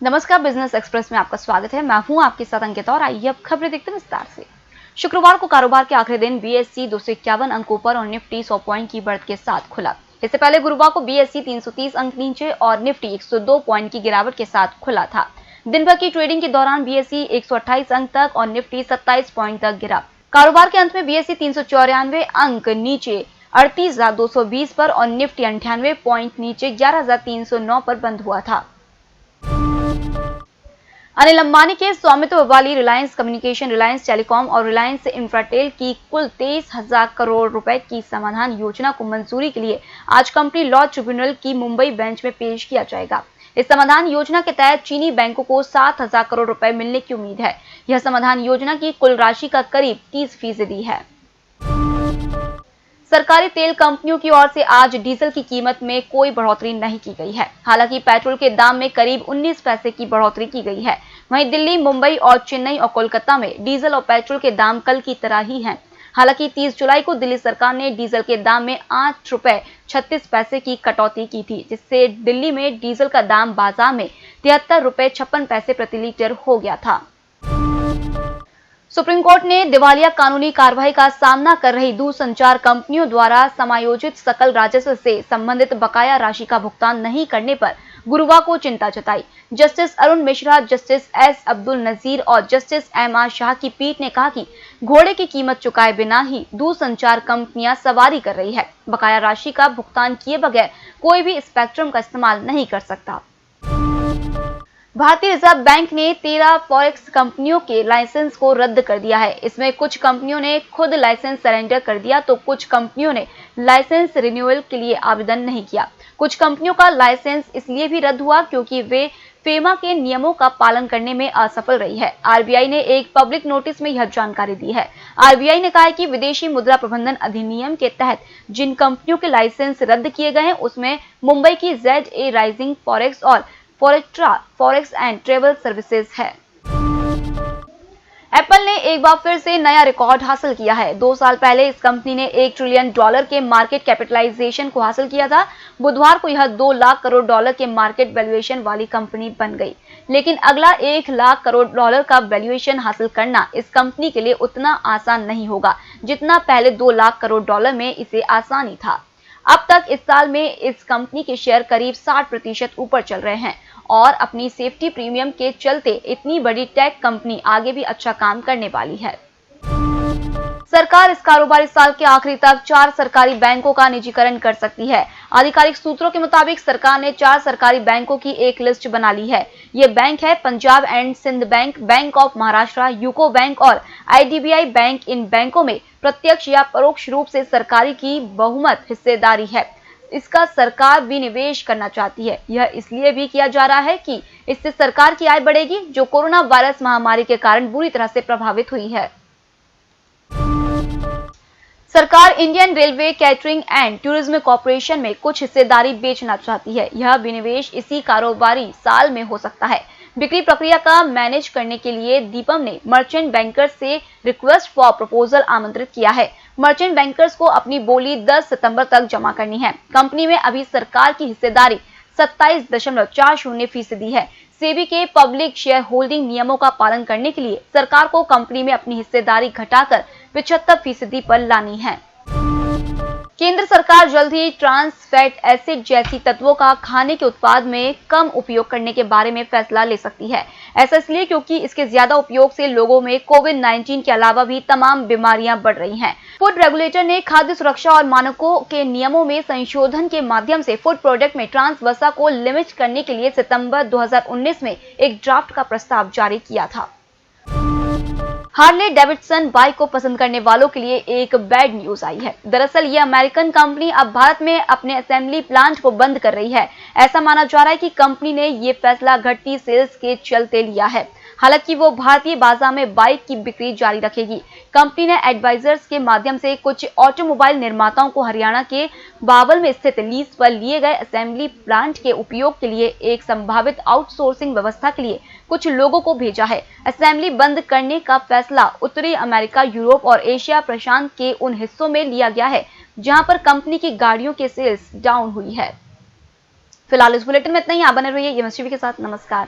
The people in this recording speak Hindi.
नमस्कार, बिजनेस एक्सप्रेस में आपका स्वागत है। मैं हूं आपके साथ अंकिता और आइए अब खबरें देखते हैं विस्तार से। शुक्रवार को कारोबार के आखिरी दिन बीएसई 251 अंकों पर और निफ्टी 100 पॉइंट की बढ़त के साथ खुला। इससे पहले गुरुवार को बीएसई 330 अंक नीचे और निफ्टी 102 पॉइंट की गिरावट के साथ खुला था। दिन भर की ट्रेडिंग के दौरान बीएसई 128 अंक तक और निफ्टी 27 पॉइंट तक गिरा। कारोबार के अंत में बीएसई 394 अंक नीचे 38,220 पर और निफ्टी 98 पॉइंट नीचे 11,309 पर बंद हुआ था। अनिल अंबानी के स्वामित्व वाली रिलायंस कम्युनिकेशन, रिलायंस टेलीकॉम और रिलायंस इंफ्राटेल की कुल 23,000 करोड़ रुपए की समाधान योजना को मंजूरी के लिए आज कंपनी लॉ ट्रिब्यूनल की मुंबई बेंच में पेश किया जाएगा। इस समाधान योजना के तहत चीनी बैंकों को 7,000 करोड़ रुपए मिलने की उम्मीद है। यह समाधान योजना की कुल राशि का करीब 30% है। सरकारी तेल कंपनियों की ओर से आज डीजल की कीमत में कोई बढ़ोतरी नहीं की गई है। हालांकि पेट्रोल के दाम में करीब 19 पैसे की बढ़ोतरी की गई है। वहीं दिल्ली, मुंबई और चेन्नई और कोलकाता में डीजल और पेट्रोल के दाम कल की तरह ही हैं। हालांकि 30 जुलाई को दिल्ली सरकार ने डीजल के दाम में 8 रुपए 36 पैसे की कटौती की थी, जिससे दिल्ली में डीजल का दाम बाजार में 73 रुपए 56 पैसे प्रति लीटर हो गया था। सुप्रीम कोर्ट ने दिवालिया कानूनी कार्रवाई का सामना कर रही दूरसंचार कंपनियों द्वारा समायोजित सकल राजस्व से संबंधित बकाया राशि का भुगतान नहीं करने पर गुरुवार को चिंता जताई। Justice Arun Mishra, justice S Abdul Nazeer और जस्टिस एम.आर. शाह की पीठ ने कहा कि घोड़े की कीमत चुकाए बिना ही दूरसंचार कंपनियां सवारी कर रही है। बकाया राशि का भुगतान किए बगैर कोई भी स्पेक्ट्रम का इस्तेमाल नहीं कर सकता। भारतीय रिजर्व बैंक ने 13 फॉरेक्स कंपनियों के लाइसेंस को रद्द कर दिया है। इसमें कुछ कंपनियों ने खुद लाइसेंस सरेंडर कर दिया तो कुछ कंपनियों ने लाइसेंस रिन्यूअल के लिए आवेदन नहीं किया। कुछ कंपनियों का लाइसेंस इसलिए भी रद्द हुआ क्योंकि वे फेमा के नियमों का पालन करने में असफल रही है। आरबीआई ने एक पब्लिक नोटिस में यह जानकारी दी है। आरबीआई ने कहा है कि विदेशी मुद्रा प्रबंधन अधिनियम के तहत जिन कंपनियों के लाइसेंस रद्द किए गए हैं उसमें मुंबई की ZA राइजिंग फॉरेक्स और फोरेक्ट्रा फॉरेक्स एंड ट्रेवल सर्विसेज है। एप्पल ने एक बार फिर से नया रिकॉर्ड हासिल किया है। 2 साल पहले इस कंपनी ने $1 ट्रिलियन के मार्केट कैपिटलाइजेशन को हासिल किया था। बुधवार को यह $2 लाख करोड़ के मार्केट वैल्यूएशन वाली कंपनी बन गई। लेकिन अगला $1 लाख करोड़ का वैल्यूएशन हासिल करना इस कंपनी के लिए उतना आसान नहीं होगा जितना पहले $2 लाख करोड़ में इसे आसानी था। अब तक इस साल में इस कंपनी के शेयर करीब 60% ऊपर चल रहे हैं और अपनी सेफ्टी प्रीमियम के चलते इतनी बड़ी टेक कंपनी आगे भी अच्छा काम करने वाली है। सरकार इस कारोबारी साल के आखिरी तक 4 सरकारी बैंकों का निजीकरण कर सकती है। आधिकारिक सूत्रों के मुताबिक सरकार ने 4 सरकारी बैंकों की एक लिस्ट बना ली है। ये बैंक है Punjab and Sind bank, bank of Maharashtra, UCO bank और आईडीबीआई बैंक। इन बैंकों में प्रत्यक्ष या परोक्ष रूप से सरकारी की बहुमत हिस्सेदारी है। इसका सरकार भी निवेश करना चाहती है। यह इसलिए भी किया जा रहा है कि इससे सरकार की आय बढ़ेगी जो कोरोना वायरस महामारी के कारण बुरी तरह से प्रभावित हुई है। सरकार Indian railway catering and tourism corporation में कुछ हिस्सेदारी बेचना चाहती है। यह विनिवेश इसी कारोबारी साल में हो सकता है। बिक्री प्रक्रिया का मैनेज करने के लिए दीपम ने मर्चेंट बैंकर्स से रिक्वेस्ट फॉर प्रपोजल आमंत्रित किया है। मर्चेंट बैंकर्स को अपनी बोली 10 सितंबर तक जमा करनी है। कंपनी में अभी सरकार की हिस्सेदारी 27.40% है। सेबी के पब्लिक शेयर होल्डिंग नियमों का पालन करने के लिए सरकार को कंपनी में अपनी हिस्सेदारी घटाकर 75% पर लानी है। केंद्र सरकार जल्द ही ट्रांस फैट एसिड जैसी तत्वों का खाने के उत्पाद में कम उपयोग करने के बारे में फैसला ले सकती है। ऐसा इसलिए क्योंकि इसके ज्यादा उपयोग से लोगों में कोविड-19 के अलावा भी तमाम बीमारियां बढ़ रही हैं। फूड रेगुलेटर ने खाद्य सुरक्षा और मानकों के नियमों में संशोधन के माध्यम से फूड प्रोडक्ट में ट्रांस वसा को लिमिट करने के लिए सितंबर 2019 में एक ड्राफ्ट का प्रस्ताव जारी किया था। हार्ले डेविडसन बाइक को पसंद करने वालों के लिए एक बैड न्यूज आई है। दरअसल ये अमेरिकन कंपनी अब भारत में अपने असेंबली प्लांट को बंद कर रही है। ऐसा माना जा रहा है कि कंपनी ने ये फैसला घटती सेल्स के चलते लिया है। हालांकि वो भारतीय बाजार में बाइक की बिक्री जारी रखेगी। कंपनी ने एडवाइजर्स के माध्यम से कुछ ऑटोमोबाइल निर्माताओं को हरियाणा के बावल में स्थित लीज पर लिए गए असेंबली प्लांट के उपयोग के लिए एक संभावित आउटसोर्सिंग व्यवस्था के लिए कुछ लोगों को भेजा है। असेंबली बंद करने का फैसला उत्तरी अमेरिका, यूरोप और एशिया प्रशांत के उन हिस्सों में लिया गया है जहां पर कंपनी की गाड़ियों के सेल्स डाउन हुई है। फिलहाल इस बुलेटिन में इतना ही। आप बने रहिए एमएस टीवी के साथ। नमस्कार।